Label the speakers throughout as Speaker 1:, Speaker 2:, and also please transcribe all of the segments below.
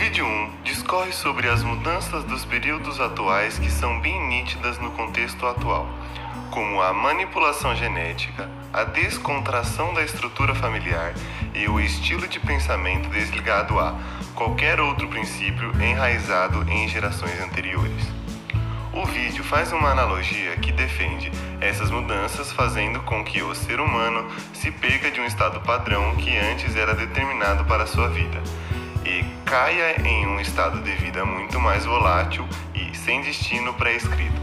Speaker 1: vídeo 1 discorre sobre as mudanças dos períodos atuais que são bem nítidas no contexto atual, como a manipulação genética, a descontração da estrutura familiar e o estilo de pensamento desligado a qualquer outro princípio enraizado em gerações anteriores. O vídeo faz uma analogia que defende essas mudanças, fazendo com que o ser humano se perca de um estado padrão que antes era determinado para a sua vida e caia em um estado de vida muito mais volátil e sem destino pré-escrito.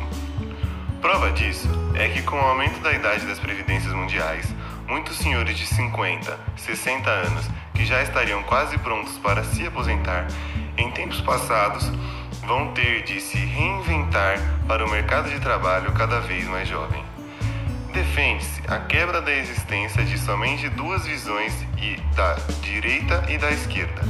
Speaker 1: Prova disso é que, com o aumento da idade das previdências mundiais, muitos senhores de 50, 60 anos que já estariam quase prontos para se aposentar, em tempos passados, vão ter de se reinventar para o mercado de trabalho cada vez mais jovem. Defende-se a quebra da existência de somente duas visões, da direita e da esquerda.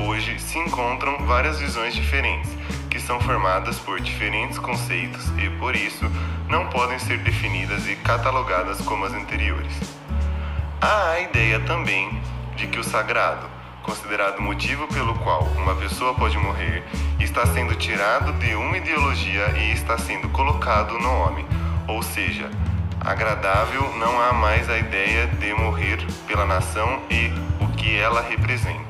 Speaker 1: Hoje se encontram várias visões diferentes, que são formadas por diferentes conceitos e, por isso, não podem ser definidas e catalogadas como as anteriores. Há a ideia também de que o sagrado, considerado motivo pelo qual uma pessoa pode morrer, está sendo tirado de uma ideologia e está sendo colocado no homem, ou seja, agradável não há mais a ideia de morrer pela nação e o que ela representa.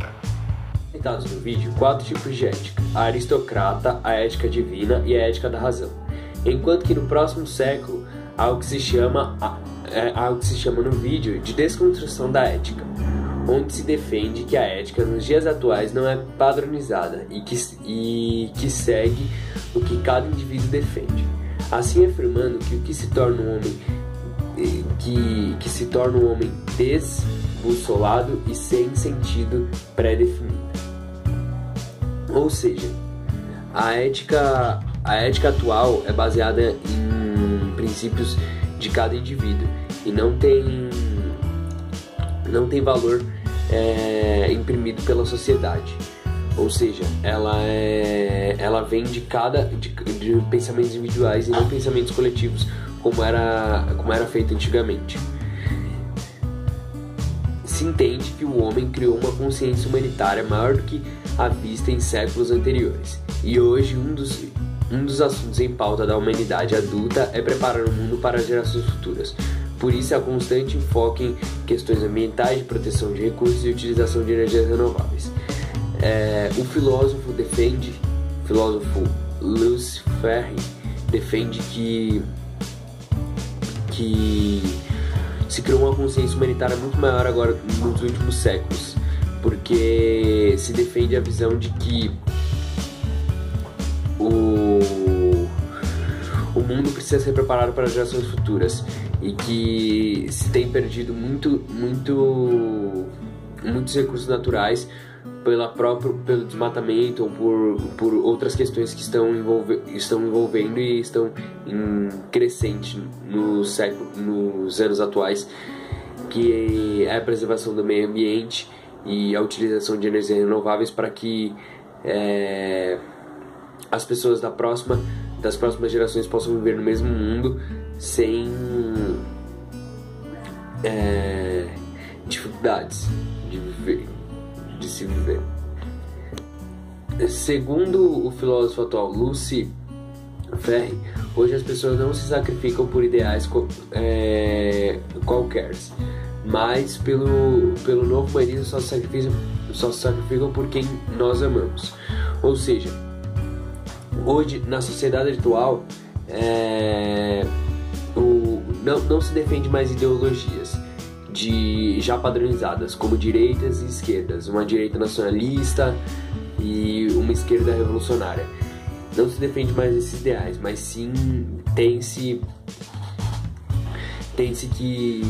Speaker 2: Citados no vídeo 4 tipos de ética: a aristocrata, a ética divina e a ética da razão. Enquanto que no próximo século há o que se chama no vídeo de desconstrução da ética, onde se defende que a ética nos dias atuais não é padronizada e que segue o que cada indivíduo defende, assim afirmando que o que se torna um homem que se torna um homem desbussolado e sem sentido pré-definido. Ou seja, a ética atual é baseada em princípios de cada indivíduo e não tem valor imprimido pela sociedade. Ou seja, ela vem de pensamentos individuais e não pensamentos coletivos, como era feito antigamente. Se entende que o homem criou uma consciência humanitária maior do que a vista em séculos anteriores. E hoje um dos assuntos em pauta da humanidade adulta é preparar o mundo para as gerações futuras. Por isso, há constante enfoque em questões ambientais, de proteção de recursos e utilização de energias renováveis. O filósofo Lucifer Ferri defende que se criou uma consciência humanitária muito maior agora nos últimos séculos, porque se defende a visão de que o mundo precisa ser preparado para as gerações futuras e que se tem perdido muitos recursos naturais pelo desmatamento ou por outras questões que estão envolvendo e estão em crescente nos anos atuais, que é a preservação do meio ambiente e a utilização de energias renováveis para que as pessoas das próximas gerações possam viver no mesmo mundo sem dificuldades de se viver. Segundo o filósofo atual Lucifer Ferri, hoje as pessoas não se sacrificam por ideais qualquer, mas pelo novo humanismo só se sacrificam por quem nós amamos. Ou seja, hoje na sociedade atual não se defende mais ideologias já padronizadas como direitas e esquerdas, uma direita nacionalista e uma esquerda revolucionária. Não se defende mais esses ideais, mas sim tem-se que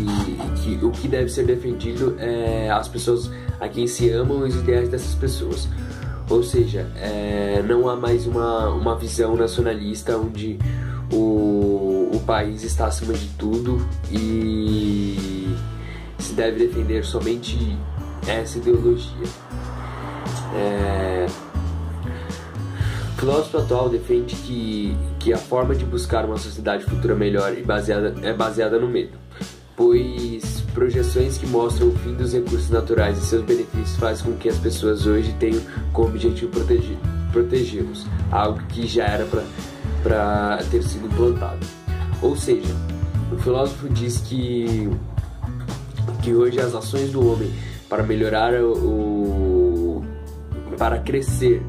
Speaker 2: o que deve ser defendido é as pessoas a quem se amam e os ideais dessas pessoas. Ou seja, não há mais uma visão nacionalista onde o país está acima de tudo e se deve defender somente essa ideologia. O filósofo atual defende que a forma de buscar uma sociedade futura melhor é baseada no medo. pois projeções que mostram o fim dos recursos naturais e seus benefícios fazem com que as pessoas hoje tenham como objetivo protegê-los, algo que já era para ter sido implantado. Ou seja, o filósofo diz que hoje as ações do homem para melhorar para crescer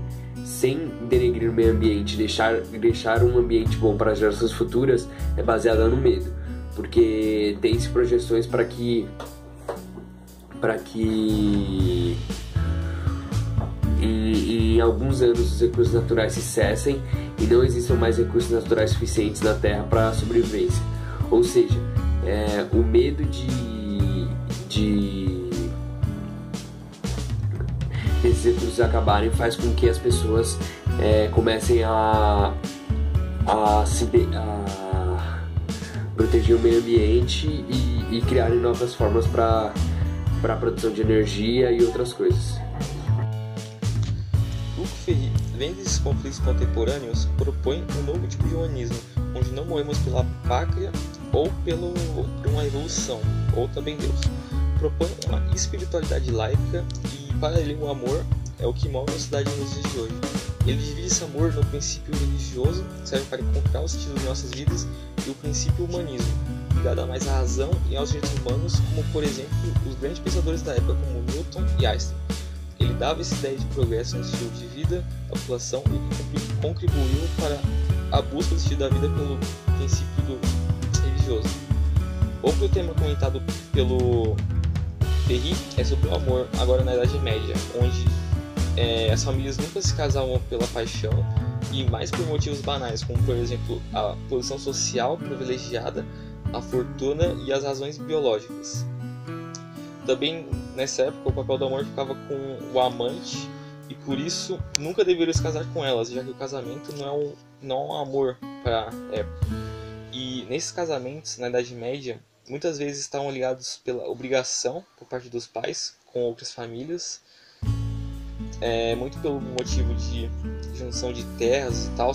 Speaker 2: sem denegrir o meio ambiente, deixar um ambiente bom para as gerações futuras, é baseada no medo, porque tem-se projeções para que em alguns anos os recursos naturais se cessem e não existam mais recursos naturais suficientes na Terra para a sobrevivência. Ou seja, o medo desses recursos acabarem faz com que as pessoas comecem a proteger o meio ambiente e criarem novas formas para a produção de energia e outras coisas.
Speaker 3: Luc Ferry, vendo esses conflitos contemporâneos, propõe um novo tipo de humanismo, onde não morremos pela pátria ou por uma evolução, ou também Deus. Propõe uma espiritualidade laica e, para ele, o amor é o que move a sociedade nos dias de hoje. Ele divide esse amor no princípio religioso, que serve para encontrar o sentido de nossas vidas, e o princípio humanismo, ligado mais à razão e aos direitos humanos, como, por exemplo, os grandes pensadores da época, como Newton e Einstein. Ele dava essa ideia de progresso no estilo de vida da população e contribuiu para a busca do estilo da vida pelo princípio religioso. Outro tema comentado pelo Ferry é sobre o amor, agora na Idade Média, onde as famílias nunca se casavam pela paixão e mais por motivos banais, como por exemplo a posição social privilegiada, a fortuna e as razões biológicas. Também nessa época o papel do amor ficava com o amante e por isso nunca deveria se casar com elas, já que o casamento não é um amor para a época. E nesses casamentos na Idade Média muitas vezes estavam ligados pela obrigação por parte dos pais com outras famílias, muito pelo motivo de junção de terras e tal,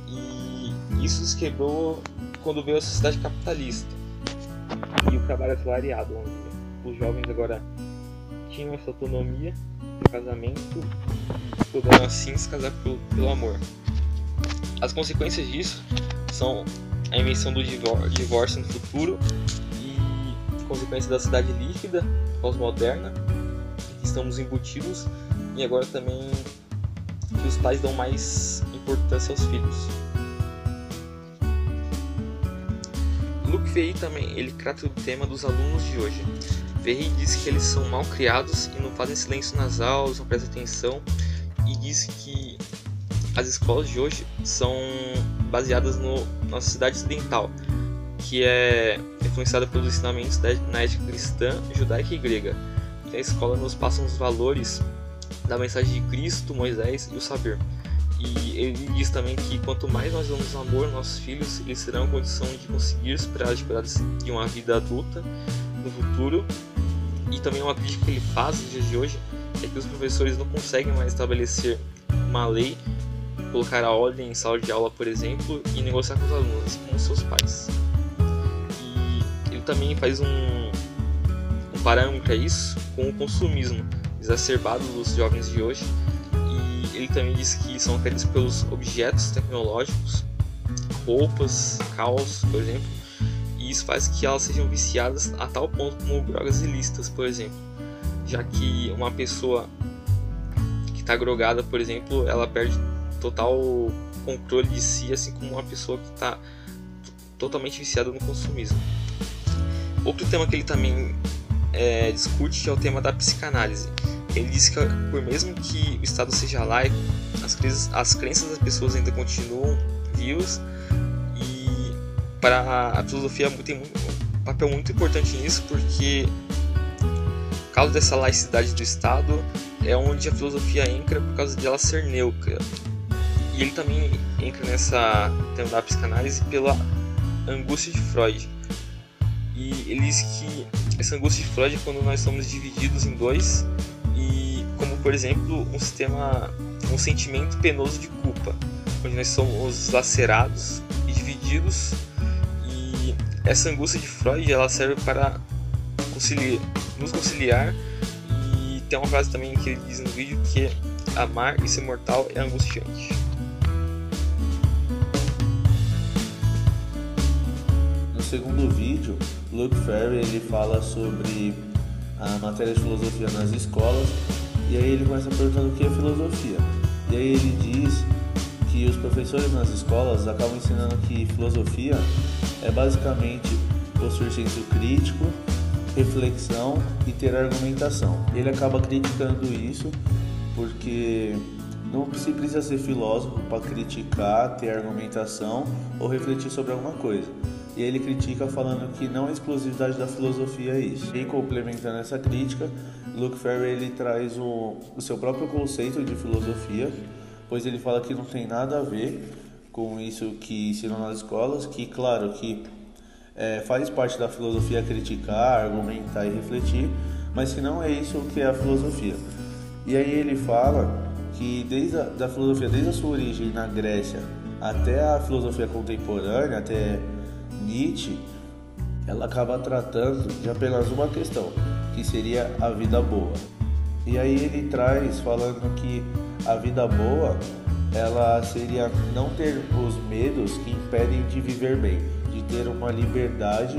Speaker 3: e isso se quebrou quando veio a sociedade capitalista e o trabalho assalariado, onde os jovens agora tinham essa autonomia no casamento e puderam assim se casar pelo amor. As consequências disso são a invenção do divórcio no futuro e consequência da cidade líquida, pós-moderna, que estamos embutidos, e agora também que os pais dão mais importância aos filhos. Luc Ferry também, ele trata o tema dos alunos de hoje. Ferry diz que eles são mal criados e não fazem silêncio nas aulas, não prestam atenção, e diz que as escolas de hoje são baseadas na sociedade ocidental, que é influenciada pelos ensinamentos na ética cristã, judaica e grega. E a escola nos passa os valores da mensagem de Cristo, Moisés e o saber. E ele diz também que quanto mais nós damos amor aos nossos filhos, eles terão a condição de conseguir superar as dificuldades de uma vida adulta no futuro. E também uma crítica que ele faz nos dias de hoje é que os professores não conseguem mais estabelecer uma lei, colocar a ordem em sala de aula, por exemplo, e negociar com os alunos, com os seus pais. E ele também faz um parâmetro a isso com o consumismo exacerbado dos jovens de hoje, e ele também diz que são atraídos pelos objetos tecnológicos, roupas, carros, por exemplo, e isso faz que elas sejam viciadas a tal ponto como drogas ilícitas, por exemplo, já que uma pessoa que está drogada, por exemplo, ela perde total controle de si, assim como uma pessoa que está totalmente viciada no consumismo. Outro tema que ele também discute é o tema da psicanálise. Ele diz que, por mesmo que o Estado seja laico, as crenças das pessoas ainda continuam vivas, e para a filosofia tem um papel muito importante nisso, porque por causa dessa laicidade do Estado é onde a filosofia entra, por causa de ela ser neutra. E ele também entra nessa tema da psicanálise pela angústia de Freud. E ele diz que essa angústia de Freud é quando nós somos divididos em dois, e como por exemplo um sentimento penoso de culpa, onde nós somos lacerados e divididos, e essa angústia de Freud, ela serve para nos conciliar, e tem uma frase também que ele diz no vídeo que amar e ser mortal é angustiante.
Speaker 4: No segundo vídeo, Luke Ferry ele fala sobre a matéria de filosofia nas escolas, e aí ele começa perguntando o que é filosofia. E aí ele diz que os professores nas escolas acabam ensinando que filosofia é basicamente possuir senso crítico, reflexão e ter argumentação. Ele acaba criticando isso porque não se precisa ser filósofo para criticar, ter argumentação ou refletir sobre alguma coisa. E ele critica falando que não é exclusividade da filosofia isso. E complementando essa crítica, Luke Ferry ele traz o seu próprio conceito de filosofia, pois ele fala que não tem nada a ver com isso que ensinam nas escolas, que claro que faz parte da filosofia criticar, argumentar e refletir, mas que não é isso que é a filosofia. E aí ele fala que desde a sua origem na Grécia até a filosofia contemporânea, até Nietzsche, ela acaba tratando de apenas uma questão, que seria a vida boa. E aí ele traz falando que a vida boa, ela seria não ter os medos que impedem de viver bem, de ter uma liberdade.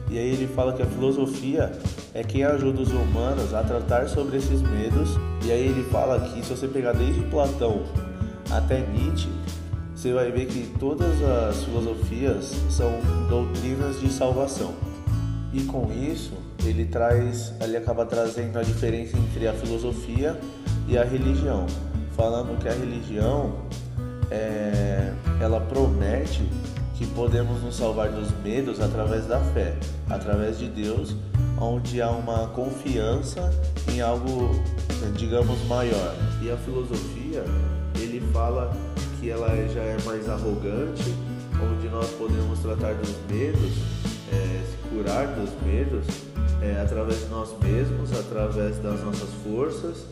Speaker 4: E aí ele fala que a filosofia é quem ajuda os humanos a tratar sobre esses medos. E aí ele fala que se você pegar desde Platão até Nietzsche, você vai ver que todas as filosofias são doutrinas de salvação. E com isso, ele acaba trazendo a diferença entre a filosofia e a religião, falando que a religião ela promete que podemos nos salvar dos medos através da fé, através de Deus, onde há uma confiança em algo, digamos, maior. E a filosofia, ele fala que ela já é mais arrogante, onde nós podemos tratar dos medos, se curar dos medos através de nós mesmos, através das nossas forças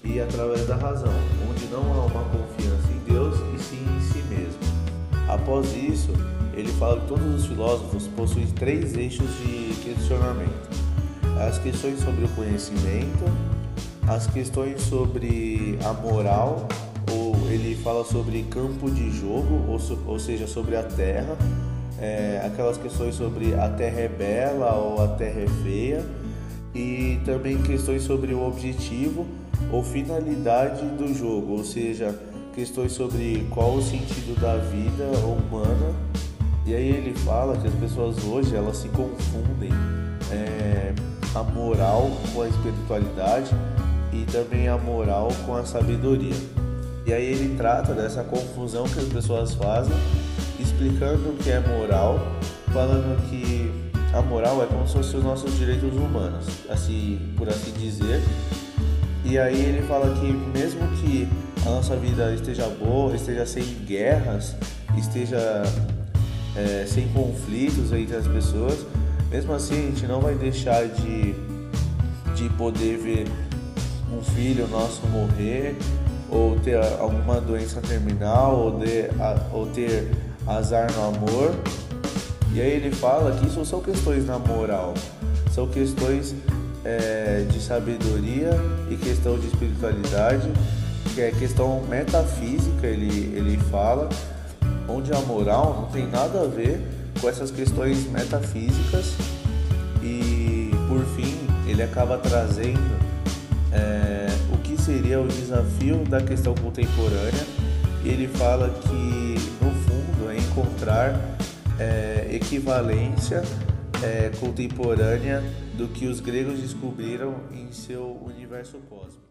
Speaker 4: e através da razão, onde não há uma confiança em Deus e sim em si mesmo. Após isso, ele fala que todos os filósofos possuem 3 eixos de questionamento: as questões sobre o conhecimento, as questões sobre a moral, ou ele fala sobre campo de jogo, ou seja, sobre a terra, aquelas questões sobre a terra é bela ou a terra é feia, e também questões sobre o objetivo ou finalidade do jogo, ou seja, questões sobre qual o sentido da vida humana. E aí ele fala que as pessoas hoje elas se confundem a moral com a espiritualidade e também a moral com a sabedoria. E aí ele trata dessa confusão que as pessoas fazem, explicando o que é moral, falando que a moral é como se fossem os nossos direitos humanos, assim, por assim dizer. E aí ele fala que mesmo que a nossa vida esteja boa, esteja sem guerras, esteja sem conflitos entre as pessoas, mesmo assim a gente não vai deixar de poder ver um filho nosso morrer, ou ter alguma doença terminal, ou ter azar no amor. E aí ele fala que isso são questões na moral, são questões de sabedoria e questão de espiritualidade, que é questão metafísica, ele fala, onde a moral não tem nada a ver com essas questões metafísicas. E por fim ele acaba trazendo o que seria o desafio da questão contemporânea, e ele fala que no fundo é encontrar equivalência contemporânea do que os gregos descobriram em seu universo cósmico.